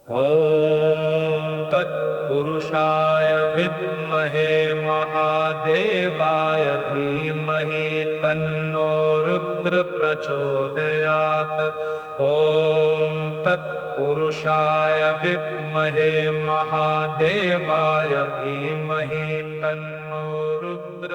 ॐ तत्पुरुषाय विद्महे महादेवाय धीमहि तन्नो रुद्र प्रचोदयात्। ॐ तत्पुरुषाय विद्महे महादेवाय धीमहि तन्नो रुद्र।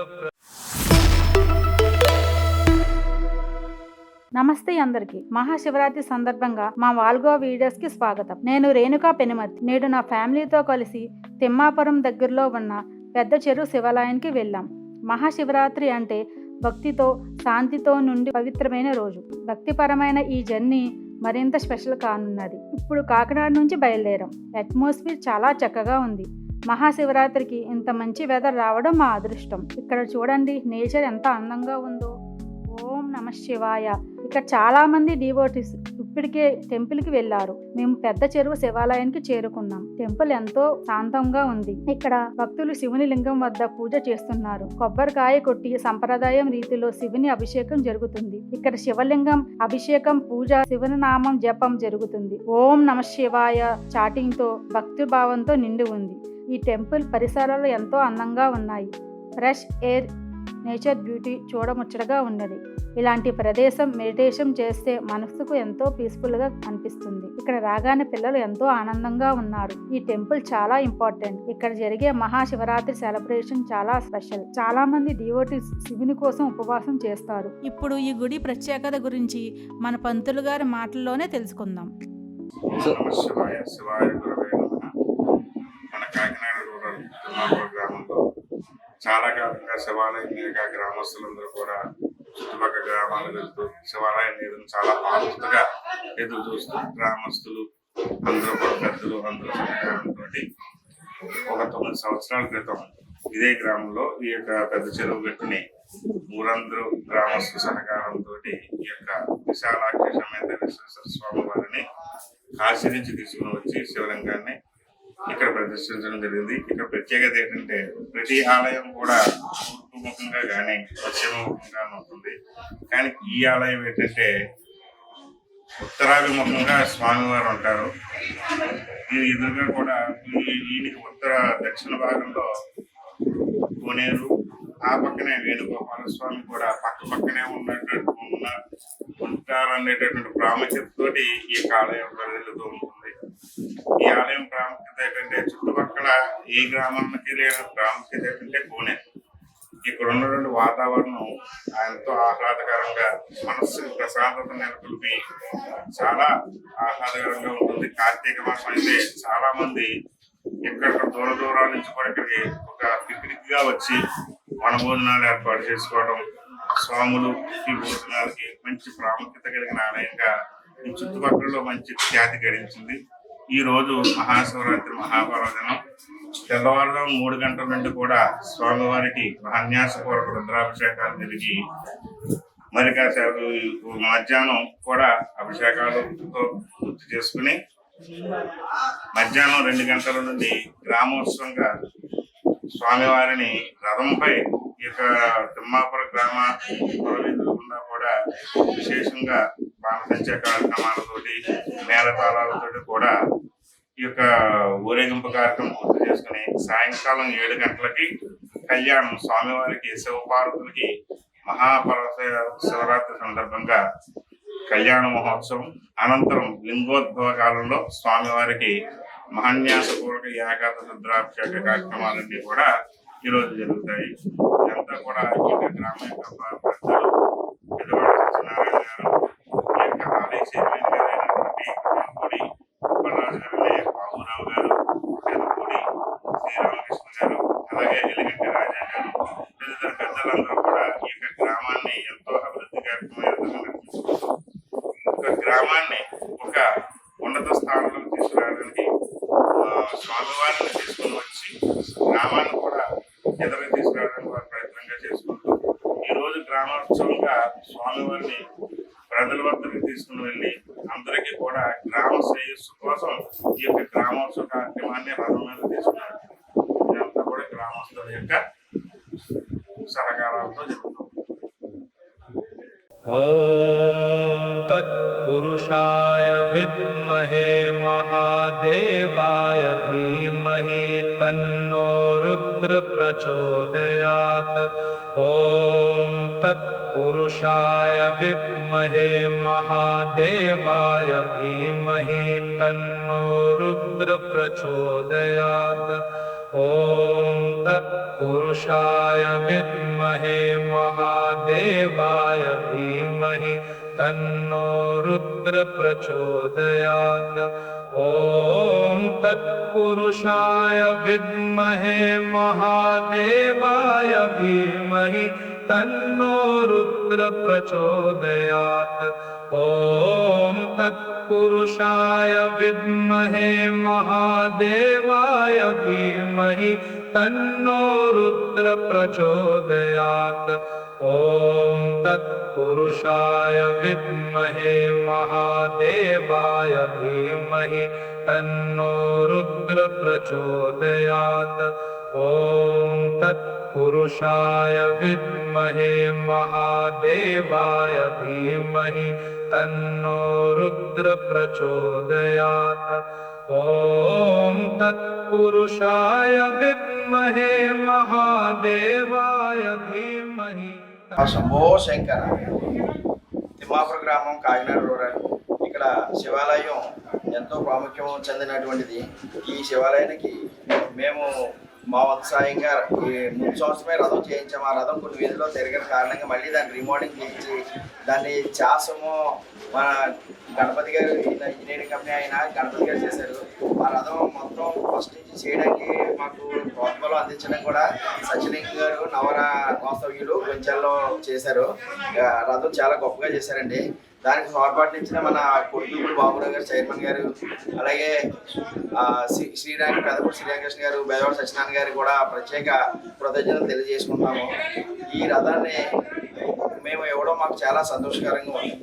నమస్తే అందరికి. మహాశివరాత్రి సందర్భంగా మా వాల్గో వీడియోస్ కి స్వాగతం. నేను రేణుకా పెనుమతి. నేడు నా ఫ్యామిలీతో కలిసి తిమ్మాపురం దగ్గరలో ఉన్న పెద్ద చెరువు శివాలయానికి వెళ్ళాం. మహాశివరాత్రి అంటే భక్తితో శాంతితో నుండి పవిత్రమైన రోజు. భక్తిపరమైన ఈ జర్నీ మరింత స్పెషల్ కానున్నది. ఇప్పుడు కాకినాడ నుంచి బయలుదేరాం. అట్మాస్ఫియర్ చాలా చక్కగా ఉంది. మహాశివరాత్రికి ఇంత మంచి వెదర్ రావడం మా అదృష్టం. ఇక్కడ చూడండి, నేచర్ ఎంత అందంగా ఉందో. ఓం నమ శివాయ. ఇక్కడ చాలా మంది డివోటీస్ ఇప్పటికే టెంపుల్ కి వెళ్లారు. మేము పెద్ద చెరువు శివాలయానికి చేరుకున్నాం. టెంపుల్ ఎంతో శాంతంగా ఉంది. ఇక్కడ భక్తులు శివుని లింగం వద్ద పూజ చేస్తున్నారు. కొబ్బరికాయ కొట్టి సంప్రదాయం రీతిలో శివుని అభిషేకం జరుగుతుంది. ఇక్కడ శివలింగం అభిషేకం, పూజ, శివుని నామం జపం జరుగుతుంది. ఓం నమ శివాయ చాటింగ్ తో భక్తి భావంతో నిండి ఉంది. ఈ టెంపుల్ పరిసరాలు ఎంతో అందంగా ఉన్నాయి. ఫ్రెష్ ఎయిర్, నేచర్ బ్యూటీ చూడముచ్చటగా ఉన్నది. ఇలాంటి ప్రదేశం మెడిటేషన్ చేస్తే మనసుకు ఎంతో పీస్ఫుల్గా అనిపిస్తుంది. ఇక్కడ రాగానే పిల్లలు ఎంతో ఆనందంగా ఉన్నారు. ఈ టెంపుల్ చాలా ఇంపార్టెంట్. ఇక్కడ జరిగే మహాశివరాత్రి సెలబ్రేషన్ చాలా స్పెషల్. చాలా మంది డివోటీస్ శివుని కోసం ఉపవాసం చేస్తారు. ఇప్పుడు ఈ గుడి ప్రత్యేకత గురించి మన పంతులు గారి మాటల్లోనే తెలుసుకుందాం. చాలా కాలంగా శివాలయం మీద గ్రామస్తులందరూ కూడా చుట్టుపక్కల గ్రామాలు వెళ్తూ శివాలయం మీద చాలా ఆతృతగా ఎదురు చూస్తూ గ్రామస్తులు అందరూ కూడా పెద్దలు అందరూ సహకారంతో ఒక 9 సంవత్సరాల క్రితం ఇదే గ్రామంలో ఈ యొక్క పెద్ద చెరువు గట్టుని ఊరందరూ గ్రామస్తుల సహకారంతో ఈ యొక్క విశాలాక్షి సమేత విశ్వేశ్వర స్వామి వారిని కాశీ నుంచి తీసుకుని వచ్చి శివలింగాన్ని ఇక్కడ ప్రదర్శించడం జరిగింది. ఇక్కడ ప్రత్యేకత ఏంటంటే ప్రతి ఆలయం కూడా తూర్పుముఖంగా కానీ పశ్చిమముఖంగా ఉంటుంది. కానీ ఈ ఆలయం ఏంటంటే ఉత్తరాభిముఖంగా స్వామివారు ఉంటారు. దీని ఎదురుగా కూడా ఈయనకి దక్షిణ భాగంలో కోనేరు, ఆ పక్కనే వేణుగోపాల స్వామి కూడా పక్కనే ఉంటారనేటటువంటి ప్రాముఖ్యతతో ఈ యొక్క ఆలయం ప్రజలతో ఉంటుంది. ఈ ఆలయం ప్రాముఖ్యత ఏంటంటే చుట్టుపక్కల ఏ గ్రామానికి లేని ప్రాముఖ్యత ఏంటంటే కోనేరు. ఇక్కడ ఉన్నటువంటి వాతావరణం ఎంతో ఆహ్లాదకరంగా, మనస్సుకు ప్రశాంతత నెలకొల్పి చాలా ఆహ్లాదకరంగా ఉంటుంది. కార్తీక మాసం అయితే చాలా మంది ఎక్కడెక్కడ దూరాల నుంచి కూడా ఇక్కడికి ఒక పిక్నిక్ గా వచ్చి వనభోజనాలు ఏర్పాటు చేసుకోవడం, స్వాములు ఈ భోజనాలకి మంచి ప్రాముఖ్యత కలిగిన ఆలయంగా ఈ చుట్టుపక్కలలో మంచి ఖ్యాతి గడించింది. ఈ రోజు మహాశివరాత్రి మహాపర్వదినం. తెల్లవారుజాము 3 గంటల నుండి కూడా స్వామివారికి మహాన్యాసపూర్వక రుద్రాభిషేకాలు జరిగి మరి కాసేపు మధ్యాహ్నం కూడా అభిషేకాలతో పూర్తి చేసుకుని మధ్యాహ్నం 2 గంటల నుండి గ్రామోత్సవంగా స్వామివారిని రథంపై ఈ యొక్క తిమ్మాపుర గ్రామ పురవీధులకుండా కూడా విశేషంగా బాణసంచా కార్యక్రమాలతోటి మేళతాళాలతోటి కూడా ఈ యొక్క ఊరేగింపు కార్యక్రమం పూర్తి చేసుకుని సాయంకాలం 7 గంటలకి కళ్యాణం, స్వామివారికి శివపార్వతులకి శివరాత్రి సందర్భంగా కళ్యాణ మహోత్సవం, అనంతరం లింగోద్భవ కాలంలో స్వామివారికి మహాన్యాసపూర్వక ఏకాదశ రుద్రాభిషేక కార్యక్రమాలన్నీ కూడా ఈరోజు జరుగుతాయి. ఇదంతా కూడా ఈ యొక్క గ్రామ యొక్క పెద్దలు పెద్దవాడ సత్యనారాయణ గారు, ఈ యొక్క ఆలయ చైర్మన్ గారైనటువంటి గుడి సుబ్బరాజు గారు, బాబురావు గారు, పెదపూడి శ్రీరామకృష్ణ గారు, అలాగే ఎలిగంటి రాజా గారు, తదితర పెద్దలందరూ కూడా ఈ యొక్క గ్రామాన్ని ఎంతో అభివృద్ధి కార్యక్రమం ఒక గ్రామాన్ని ఒక ఉన్నత స్థానంలో తీసుకురావడానికి స్వామివారిని తీసుకుని వచ్చి గ్రామాన్ని కూడా ఎదురు తీసుకురావడానికి వారు ప్రయత్నంగా చేసుకుంటూ ఈరోజు గ్రామోత్సవంగా స్వామివారిని ప్రజల వద్దకు తీసుకుని వెళ్ళి అందరికీ కూడా గ్రామ శ్రేయస్సు కోసం ఈ యొక్క గ్రామోత్సవ కార్యక్రమాన్ని రథం మీద తీసుకున్నారు. ఇదంతా కూడా గ్రామస్తుల యొక్క సహకారాలతో జరుగుతుంది. ॐ तत्पुरुषाय विद्महे महादेवाय धीमहि तन्नो रुद्र प्रचोदयात्। ॐ तत्पुरुषाय विद्महे महादेवाय धीमहि तन्नो रुद्र प्रचोदयात्। ॐ तत्पुरुषाय विद्महे महादेवाय धीमहि तन्नो रुद्र प्रचोदयात्। ॐ तत्पुरुषाय विद्महे महादेवाय धीमहि तन्नो रुद्र प्रचोदयात्। ॐ तत्पुरुषाय विद्महे महादेवाय धीमहि तन्नो रुद्र प्रचोदयात्। ॐ तत्पुरुषाय विद्महे महादेवाय धीमहि तन्नो रुद्र प्रचोदयात्। ॐ तत्पुरुषाय विद्महे महादेवाय धीमहि तन्नो रुद्र प्रचोदयात्। ॐ तत्पुरुषाय विद्महे महादेवाय धीमहि। శంభో శంకర. తిమ్మాపురం గ్రామం, కాకినాడ రూరల్. ఇక్కడ శివాలయం ఎంతో ప్రాముఖ్యం చెందినటువంటిది. ఈ శివాలయానికి మేము మా వంతు సాయంగా ఈ ముందు సంవత్సరమే రథం చేయించాము. ఆ రథం కొన్ని వీధిలో తిరిగిన కారణంగా మళ్ళీ దాన్ని రిమోడింగ్ చేయించి దాన్ని చాసము మన గణపతి గారు, ఇంజనీరింగ్ కంపెనీ ఆయన గణపతి గారు చేశారు. ఆ రథం మొత్తం ఫస్ట్ నుంచి చేయడానికి మాకు ప్రోత్సాహం అందించడం కూడా సచిలింగ్ గారు, నవర వాస్తవ్యులు కొంచెంలో చేశారు. రథం చాలా గొప్పగా చేశారండి. దానికి తోడ్పాటు ఇచ్చిన మన కొడుకులు బాబురావు గారు, చైర్మన్ గారు, అలాగే పెదపూడి శ్రీరామకృష్ణ గారు, బెదవాడ సత్యనారాయణ గారు కూడా ప్రత్యేక కృతజ్ఞతలు తెలియజేసుకుంటాము. ఈ రథాన్ని మేము ఇవ్వడం మాకు చాలా సంతోషకరంగా ఉంది.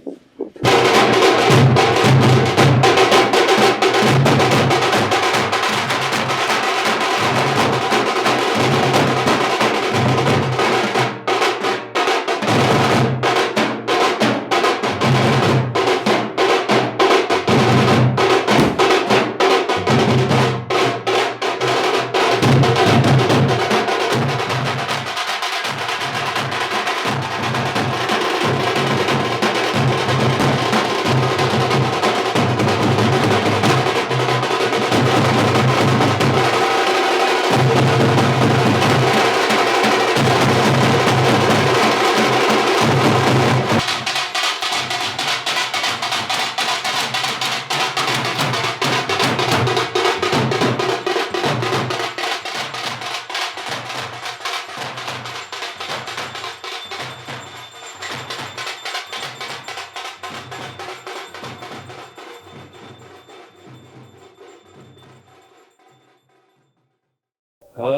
ॐ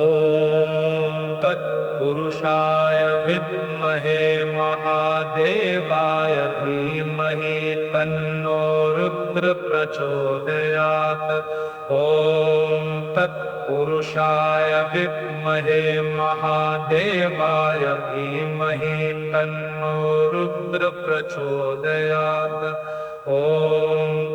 तत्पुरुषाय विद्महे महादेवाय धीमहि तन्नो रुद्र प्रचोदयात्। ॐ तत्पुरुषाय विद्महे महादेवाय धीमहि तन्नो रुद्र प्रचोदयात्। ॐ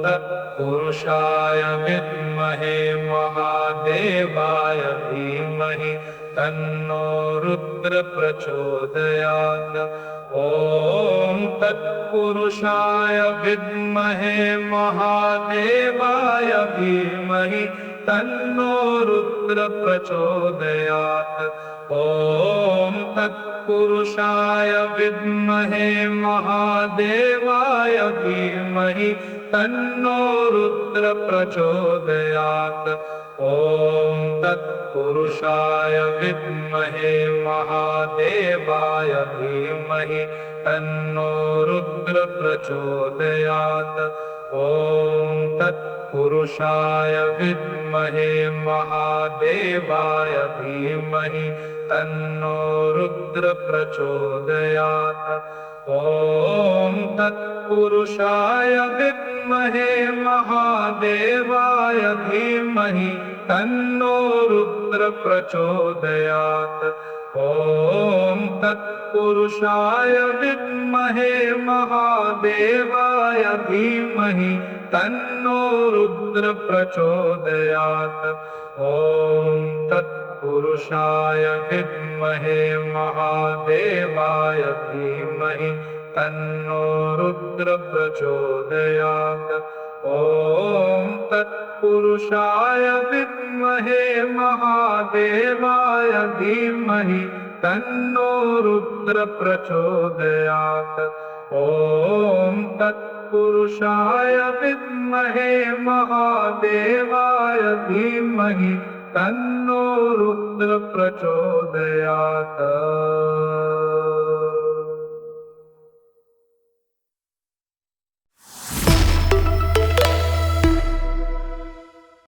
तत्पुरुषाय विद्महे महादेवाय धीमहि तन्नो रुद्र प्रचोदयात्। ॐ तत्पुरुषाय विद्महे महादेवाय धीमहि तन्नो रुद्र प्रचोदयात्। ॐ तत्पुरुषाय विद्महे महादेवाय धीमहि तन्नो रुद्र प्रचोदयात्। ॐ तत्पुरुषाय विद्महे महादेवाय धीमहि तन्नो रुद्र प्रचोदयात्। ॐ तत्पुरुषाय विद्महे महादेवाय धीमहि तन्नो रुद्र प्रचोदयात्। ॐ तत्पुरुषाय विद्महे महादेवाय धीमहि तन्नो रुद्र प्रचोदयात्। ॐ तत्पुरुषाय विद्महे महादेवाय धीमहि तन्नो रुद्र प्रचोदयात्। ॐ तत्पुरुषाय विद्महे महादेवाय धीमहि तन्नो रुद्र प्रचोदयात्। ॐ तत्पुरुषाय विद्महे महादेवाय धीमहि तन्नो रुद्र प्रचोदयात्। ॐ तत्पुरुषाय विद्महे महादेवाय धीमहि तन्नो रुद्र प्रचोदयात्।